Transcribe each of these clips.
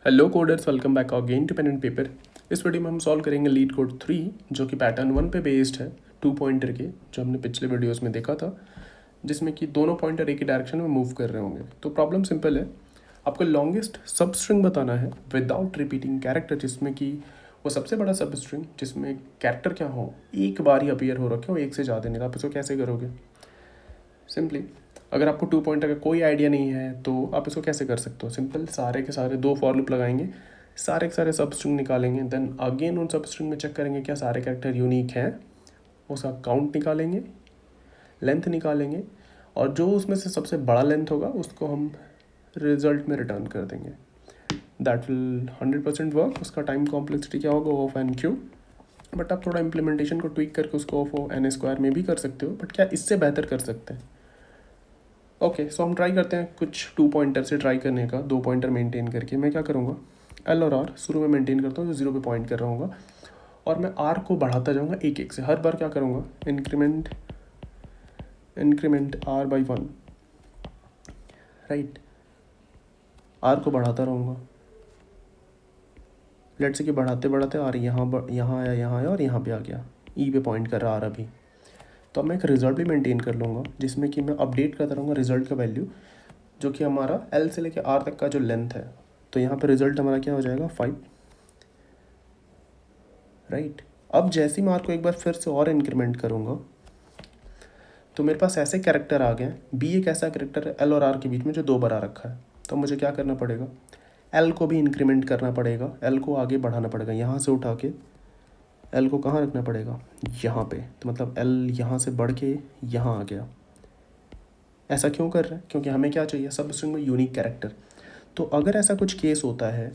Hello coders, welcome back again to pen and paper. इस video में हम solve करेंगे लीड कोड 3 जो कि पैटर्न 1 पे बेस्ड है, 2 पॉइंटर के, जो हमने पिछले वीडियोस में देखा था, जिसमें कि दोनों पॉइंटर एक ही डायरेक्शन में मूव कर रहे होंगे। तो प्रॉब्लम सिंपल है, आपको लॉन्गेस्ट सब स्ट्रिंग बताना है विदाउट रिपीटिंग कैरेक्टर, जिसमें कि वो सबसे बड़ा सब स्ट्रिंग जिसमें कैरेक्टर क्या हो, एक बार ही अपीयर हो रखे हो, एक से ज़्यादा नहीं। तो आप इसको कैसे करोगे? सिंपली, अगर आपको 2 पॉइंटर का कोई आइडिया नहीं है तो आप इसको कैसे कर सकते हो? सिंपल, सारे के सारे 2 फॉर लूप लगाएंगे, सारे के सारे सब स्ट्रिंग निकालेंगे, देन अगेन उन सब स्ट्रिंग में चेक करेंगे क्या सारे कैरेक्टर यूनिक हैं, उसका काउंट निकालेंगे, लेंथ निकालेंगे, और जो उसमें से सबसे बड़ा लेंथ होगा उसको हम रिजल्ट में रिटर्न कर देंगे। That will 100% work. उसका टाइम कॉम्प्लेक्सिटी क्या होगा? Of N Q. बट आप थोड़ा इम्प्लीमेंटेशन को ट्विक करके उसको ऑफ एन स्क्वायर में भी कर सकते हो, बट क्या इससे बेहतर कर सकते हैं? ओके, सो हम ट्राई करते हैं कुछ 2 पॉइंटर से ट्राई करने का, 2 पॉइंटर मेंटेन करके। मैं क्या करूँगा, एल और आर शुरू में मेंटेन करता हूँ, जो 0 पे पॉइंट कर रहा हूँ, और मैं आर को बढ़ाता जाऊँगा एक एक से। हर बार क्या करूँगा, increment R by 1, right. R को बढ़ाता रहूँगा। लेट्स से कि बढ़ाते बढ़ाते आर यहाँ आया और यहाँ पे आ गया, ई पे पॉइंट कर रहा आर अभी। तो अब मैं एक रिजल्ट भी मेंटेन कर लूँगा, जिसमें कि मैं अपडेट करता रहूँगा रिजल्ट का वैल्यू, जो कि हमारा एल से लेकर आर तक का जो लेंथ है। तो यहाँ पे रिजल्ट हमारा क्या हो जाएगा, 5, राइट। अब जैसे ही मैं आर को एक बार फिर से और इंक्रीमेंट करूँगा तो मेरे पास ऐसे कैरेक्टर आ गए। बी एक ऐसा कैरेक्टर है एल और आर के बीच में जो 2 बार आ रखा है। तो मुझे क्या करना पड़ेगा, एल को भी इंक्रीमेंट करना पड़ेगा, एल को आगे बढ़ाना पड़ेगा। यहाँ से उठा के एल को कहाँ रखना पड़ेगा, यहाँ पे। तो मतलब एल यहाँ से बढ़ के यहाँ आ गया। ऐसा क्यों कर रहे हैं? क्योंकि हमें क्या चाहिए, सब स्ट्रिंग में यूनिक कैरेक्टर। तो अगर ऐसा कुछ केस होता है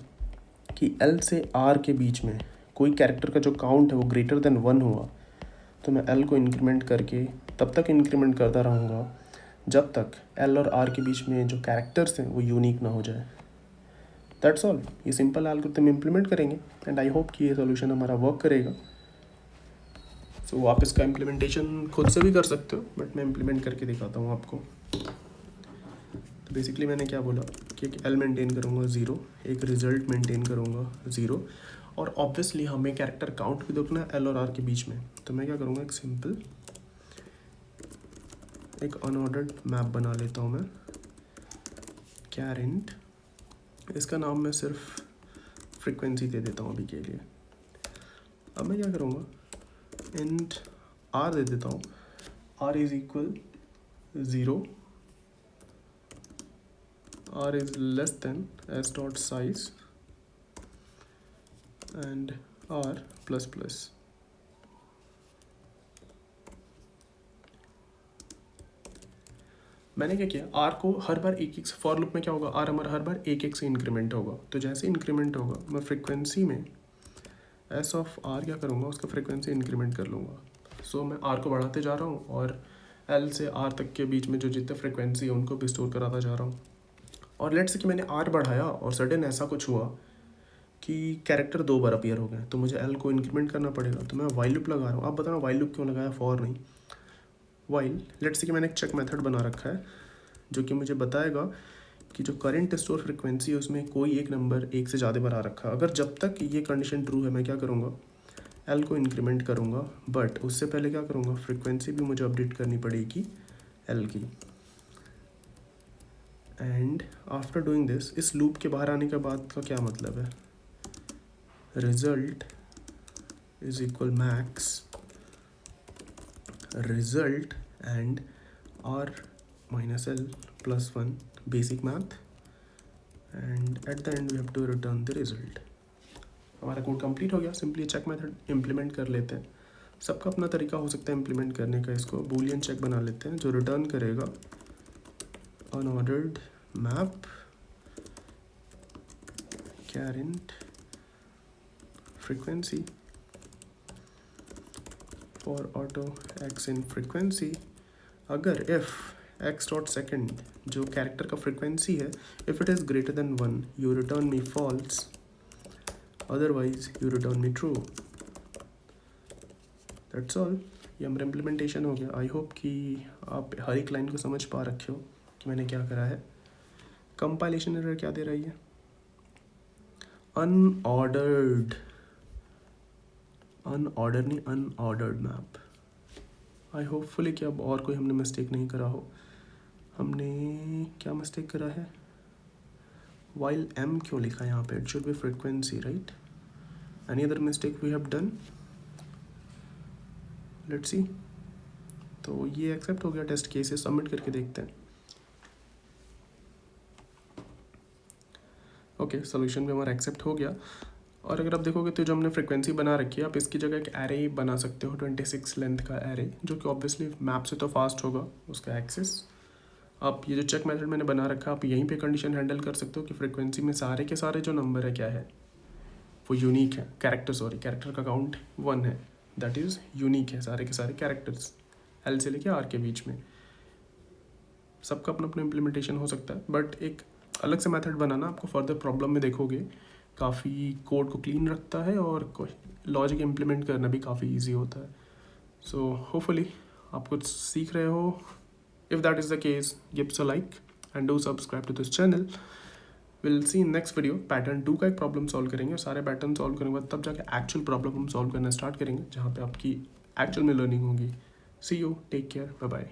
कि एल से आर के बीच में कोई कैरेक्टर का जो काउंट है वो ग्रेटर देन 1 हुआ, तो मैं एल को इंक्रीमेंट करके तब तक इंक्रीमेंट करता रहूँगा जब तक एल और आर के बीच में जो कैरेक्टर्स हैं वो यूनिक ना हो जाए। That's all. ये सिंपल एल्गोरिथम इम्प्लीमेंट करेंगे एंड आई होप कि ये सोल्यूशन हमारा वर्क करेगा। सो आप इसका इम्प्लीमेंटेशन खुद से भी कर सकते हो, बट मैं इम्प्लीमेंट करके दिखाता हूँ आपको। तो बेसिकली मैंने क्या बोला कि एक एल मेंटेन करूँगा 0, एक रिजल्ट मेंटेन करूँगा 0, और ऑब्वियसली हमें कैरेक्टर काउंट भी देखना है एल और आर के बीच में। तो मैं क्या करूँगा, एक सिंपल एक अनऑर्डर्ड मैप बना लेता हूँ मैं, कैरेंट। इसका नाम मैं सिर्फ फ्रीक्वेंसी दे देता हूँ अभी के लिए। अब मैं क्या करूँगा, इंट आर दे देता हूँ, R is equal 0, r is less than s dot size and r plus plus। मैंने क्या किया, r को हर बार एक एक से, फॉर लूप में क्या होगा, r हमारा हर बार एक एक से इंक्रीमेंट होगा। तो जैसे इंक्रीमेंट होगा मैं फ्रीक्वेंसी में s ऑफ r क्या करूँगा, उसका फ्रीक्वेंसी इंक्रीमेंट कर लूँगा। सो मैं r को बढ़ाते जा रहा हूँ और l से r तक के बीच में जो जितने फ्रीक्वेंसी है उनको भी स्टोर कराता जा रहा हूँ। और लेट्स से कि मैंने r बढ़ाया और सडन ऐसा कुछ हुआ कि कैरेक्टर 2 बार अपीयर हो गए, तो मुझे एल को इंक्रीमेंट करना पड़ेगा। तो मैं वाइल लूप लगा रहा हूँ। आप बताना वाइल लूप क्यों लगाया, फॉर नहीं, वाइल। लेट्स से कि मैंने एक चेक मेथड बना रखा है जो कि मुझे बताएगा कि जो करंट स्टोर फ्रिक्वेंसी है उसमें कोई एक नंबर एक से ज़्यादा बार आ रखा है। अगर जब तक ये कंडीशन ट्रू है मैं क्या करूँगा, एल को इंक्रीमेंट करूँगा, बट उससे पहले क्या करूँगा, फ्रिक्वेंसी भी मुझे अपडेट करनी पड़ेगी एल की। एंड आफ्टर डूइंग दिस, इस लूप के बाहर आने के बाद का क्या मतलब है, result is equal max result and r minus l plus 1 basic math, and at the end we have to return the result। हमारा कोड कंप्लीट हो गया। सिंपली चेक मेथड इम्प्लीमेंट कर लेते हैं। सबका अपना तरीका हो सकता है इम्प्लीमेंट करने का। इसको बूलियन चेक बना लेते हैं जो रिटर्न करेगा unordered map current frequency for auto x in frequency। अगर if x dot second जो कैरेक्टर का फ्रिक्वेंसी है, if it is greater than 1 you return me false, otherwise you return me true। that's all। ये हमारा implementation हो गया। I hope कि आप हर एक लाइन को समझ पा रखे हो कि मैंने क्या करा है। कंपाइलेशन एरर क्या दे रही है, अनऑर्डर्ड नहीं अनऑर्डर्ड मैप। आई होपफुली कि अब और कोई हमने मिस्टेक नहीं करा हो। हमने क्या मिस्टेक करा है, वाइल एम क्यों लिखा है यहाँ पे, it should be frequency right. Any other mistake we have done, let's see. तो ये एक्सेप्ट हो गया, टेस्ट केसेस सबमिट करके देखते हैं। ओके सॉल्यूशन भी हमारा एक्सेप्ट हो गया। और अगर आप देखोगे तो जो हमने फ्रीक्वेंसी बना रखी है, आप इसकी जगह एक एरे बना सकते हो 26 लेंथ का एरे, जो कि ऑब्वियसली मैप से तो फास्ट होगा उसका एक्सेस। आप ये जो चेक मेथड मैंने बना रखा है, आप यहीं पे कंडीशन हैंडल कर सकते हो कि फ्रीक्वेंसी में सारे के सारे जो नंबर है क्या है, वो यूनिक है। कैरेक्टर का काउंट 1 है, दैट इज़ यूनिक है। सारे के सारे कैरेक्टर्स एल से लेके आर के बीच में, सबका अपना अपना इम्प्लीमेंटेशन हो सकता है, बट एक अलग से मेथड बनाना आपको फर्दर प्रॉब्लम में देखोगे काफ़ी कोड को क्लीन रखता है और लॉजिक इम्प्लीमेंट करना भी काफ़ी ईजी होता है। सो होपफुली आप कुछ सीख रहे हो। If that is the case, give a like and do subscribe to this channel. Will see in next video. Pattern 2 का एक प्रॉब्लम सॉल्व करेंगे, और सारे पैटर्न सॉल्व करेंगे तब जाके एक्चुअल प्रॉब्लम हम सॉल्व करना स्टार्ट करेंगे, जहाँ पे आपकी एक्चुअल में लर्निंग होगी। See you, take care, bye bye.